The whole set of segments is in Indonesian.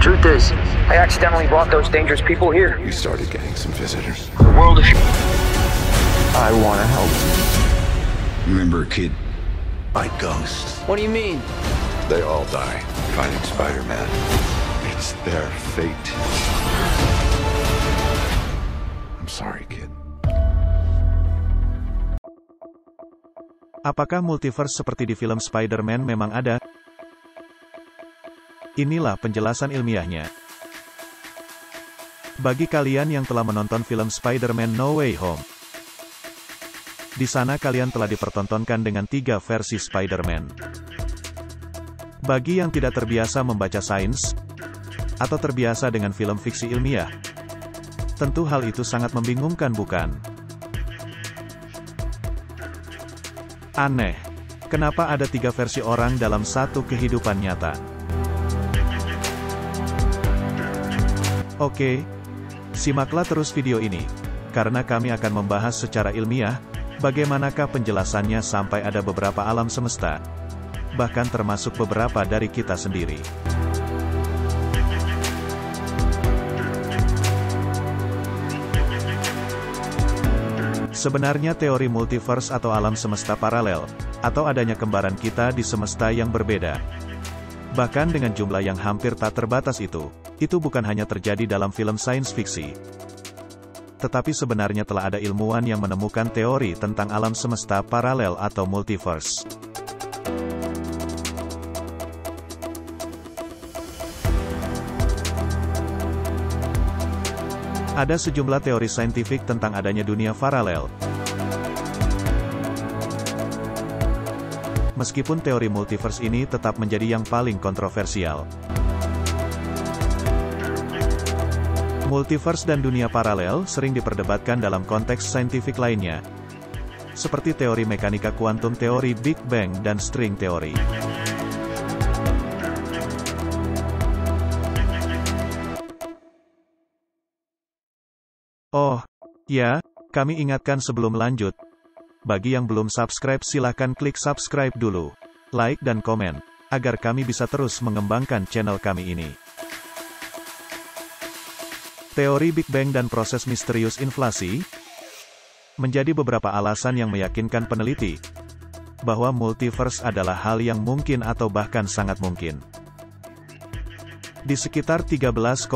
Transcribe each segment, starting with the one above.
Truth is, I accidentally brought those dangerous people here. You started getting some visitors. The world is... I want to help you. Remember a kid? By ghosts. What do you mean? They all die fighting Spider-Man. It's their fate. I'm sorry, kid. Apakah multiverse seperti di film Spider-Man memang ada? Inilah penjelasan ilmiahnya. Bagi kalian yang telah menonton film Spider-Man No Way Home, di sana kalian telah dipertontonkan dengan 3 versi Spider-Man. Bagi yang tidak terbiasa membaca sains, atau terbiasa dengan film fiksi ilmiah, tentu hal itu sangat membingungkan, bukan? Aneh, kenapa ada 3 versi orang dalam satu kehidupan nyata? Oke, simaklah terus video ini, karena kami akan membahas secara ilmiah, bagaimanakah penjelasannya sampai ada beberapa alam semesta, bahkan termasuk beberapa dari kita sendiri. Sebenarnya teori multiverse atau alam semesta paralel, atau adanya kembaran kita di semesta yang berbeda, bahkan dengan jumlah yang hampir tak terbatas itu bukan hanya terjadi dalam film sains fiksi. Tetapi sebenarnya telah ada ilmuwan yang menemukan teori tentang alam semesta paralel atau multiverse. Ada sejumlah teori saintifik tentang adanya dunia paralel. Meskipun teori multiverse ini tetap menjadi yang paling kontroversial. Multiverse dan dunia paralel sering diperdebatkan dalam konteks saintifik lainnya, seperti teori mekanika kuantum, teori Big Bang, dan string teori. Oh, ya, kami ingatkan sebelum lanjut, bagi yang belum subscribe silahkan klik subscribe dulu, like dan komen, agar kami bisa terus mengembangkan channel kami ini. Teori Big Bang dan proses misterius inflasi menjadi beberapa alasan yang meyakinkan peneliti bahwa multiverse adalah hal yang mungkin atau bahkan sangat mungkin. Di sekitar 13,7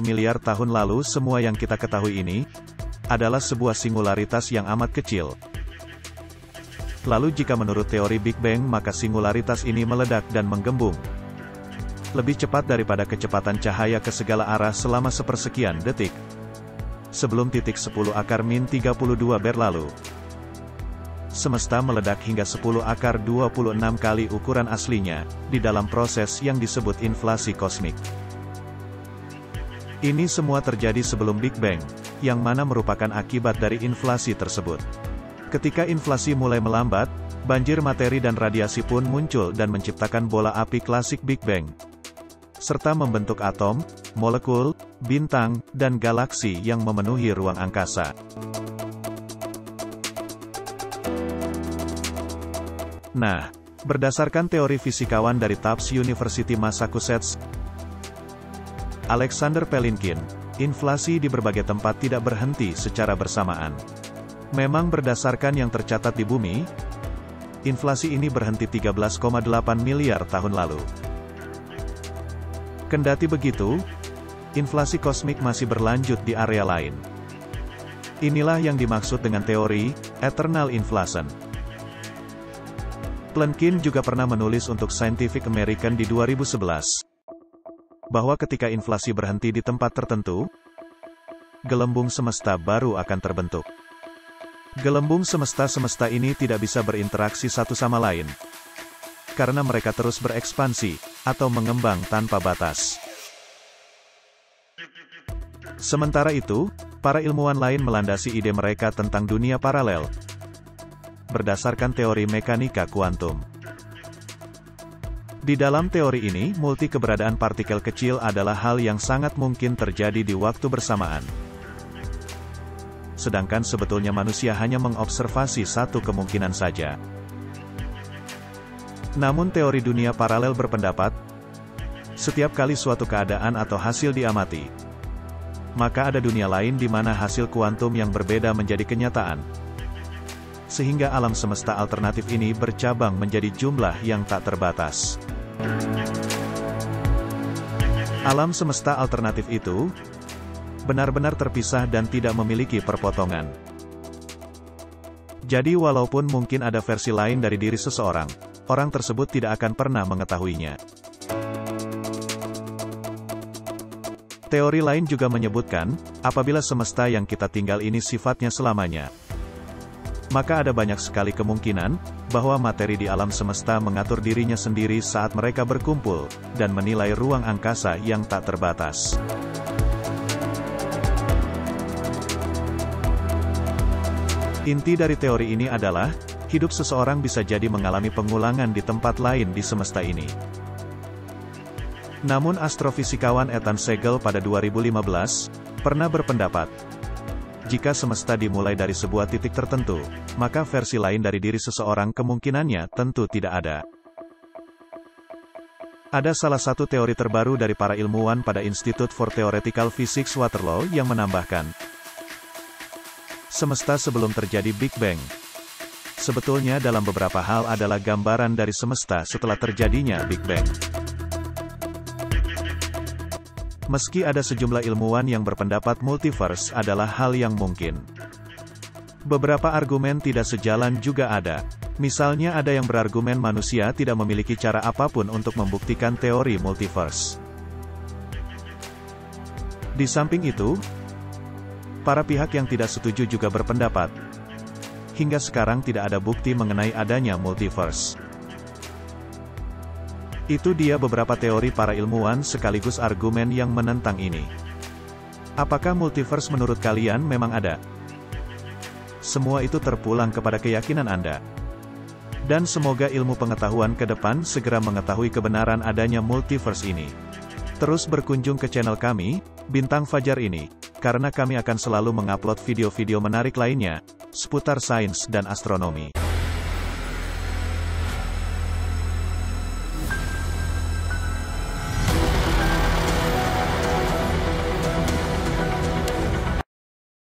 miliar tahun lalu, semua yang kita ketahui ini adalah sebuah singularitas yang amat kecil. Lalu jika menurut teori Big Bang, maka singularitas ini meledak dan menggembung lebih cepat daripada kecepatan cahaya ke segala arah selama sepersekian detik. Sebelum titik 10 akar min 32 berlalu, semesta meledak hingga 10 akar 26 kali ukuran aslinya, di dalam proses yang disebut inflasi kosmik. Ini semua terjadi sebelum Big Bang, yang mana merupakan akibat dari inflasi tersebut. Ketika inflasi mulai melambat, banjir materi dan radiasi pun muncul dan menciptakan bola api klasik Big Bang, serta membentuk atom, molekul, bintang, dan galaksi yang memenuhi ruang angkasa. Nah, berdasarkan teori fisikawan dari Tufts University Massachusetts, Alexander Palinkin, inflasi di berbagai tempat tidak berhenti secara bersamaan. Memang berdasarkan yang tercatat di bumi, inflasi ini berhenti 13,8 miliar tahun lalu. Kendati begitu, inflasi kosmik masih berlanjut di area lain. Inilah yang dimaksud dengan teori eternal inflation. Palinkin juga pernah menulis untuk Scientific American di 2011, bahwa ketika inflasi berhenti di tempat tertentu, gelembung semesta baru akan terbentuk. Gelembung semesta-semesta ini tidak bisa berinteraksi satu sama lain, karena mereka terus berekspansi, atau mengembang tanpa batas. Sementara itu, para ilmuwan lain melandasi ide mereka tentang dunia paralel, berdasarkan teori mekanika kuantum. Di dalam teori ini, multi keberadaan partikel kecil adalah hal yang sangat mungkin terjadi di waktu bersamaan. Sedangkan sebetulnya manusia hanya mengobservasi satu kemungkinan saja. Namun teori dunia paralel berpendapat Setiap kali suatu keadaan atau hasil diamati, maka ada dunia lain di mana hasil kuantum yang berbeda menjadi kenyataan. Sehingga alam semesta alternatif ini bercabang menjadi jumlah yang tak terbatas. Alam semesta alternatif itu benar-benar terpisah dan tidak memiliki perpotongan. Jadi walaupun mungkin ada versi lain dari diri seseorang, orang tersebut tidak akan pernah mengetahuinya. Teori lain juga menyebutkan, apabila semesta yang kita tinggal ini sifatnya selamanya, maka ada banyak sekali kemungkinan bahwa materi di alam semesta mengatur dirinya sendiri saat mereka berkumpul dan menilai ruang angkasa yang tak terbatas. Inti dari teori ini adalah, hidup seseorang bisa jadi mengalami pengulangan di tempat lain di semesta ini. Namun astrofisikawan Ethan Segel pada 2015, pernah berpendapat, jika semesta dimulai dari sebuah titik tertentu, maka versi lain dari diri seseorang kemungkinannya tentu tidak ada. Ada salah satu teori terbaru dari para ilmuwan pada Institute for Theoretical Physics Waterloo yang menambahkan, semesta sebelum terjadi Big Bang sebetulnya dalam beberapa hal adalah gambaran dari semesta setelah terjadinya Big Bang. Meski ada sejumlah ilmuwan yang berpendapat multiverse adalah hal yang mungkin, beberapa argumen tidak sejalan juga ada. Misalnya ada yang berargumen manusia tidak memiliki cara apapun untuk membuktikan teori multiverse. Di samping itu, para pihak yang tidak setuju juga berpendapat, hingga sekarang tidak ada bukti mengenai adanya multiverse. Itu dia beberapa teori para ilmuwan sekaligus argumen yang menentang ini. Apakah multiverse menurut kalian memang ada? Semua itu terpulang kepada keyakinan Anda. Dan semoga ilmu pengetahuan ke depan segera mengetahui kebenaran adanya multiverse ini. Terus berkunjung ke channel kami, Bintang Fajar ini, karena kami akan selalu mengupload video-video menarik lainnya, seputar sains dan astronomi.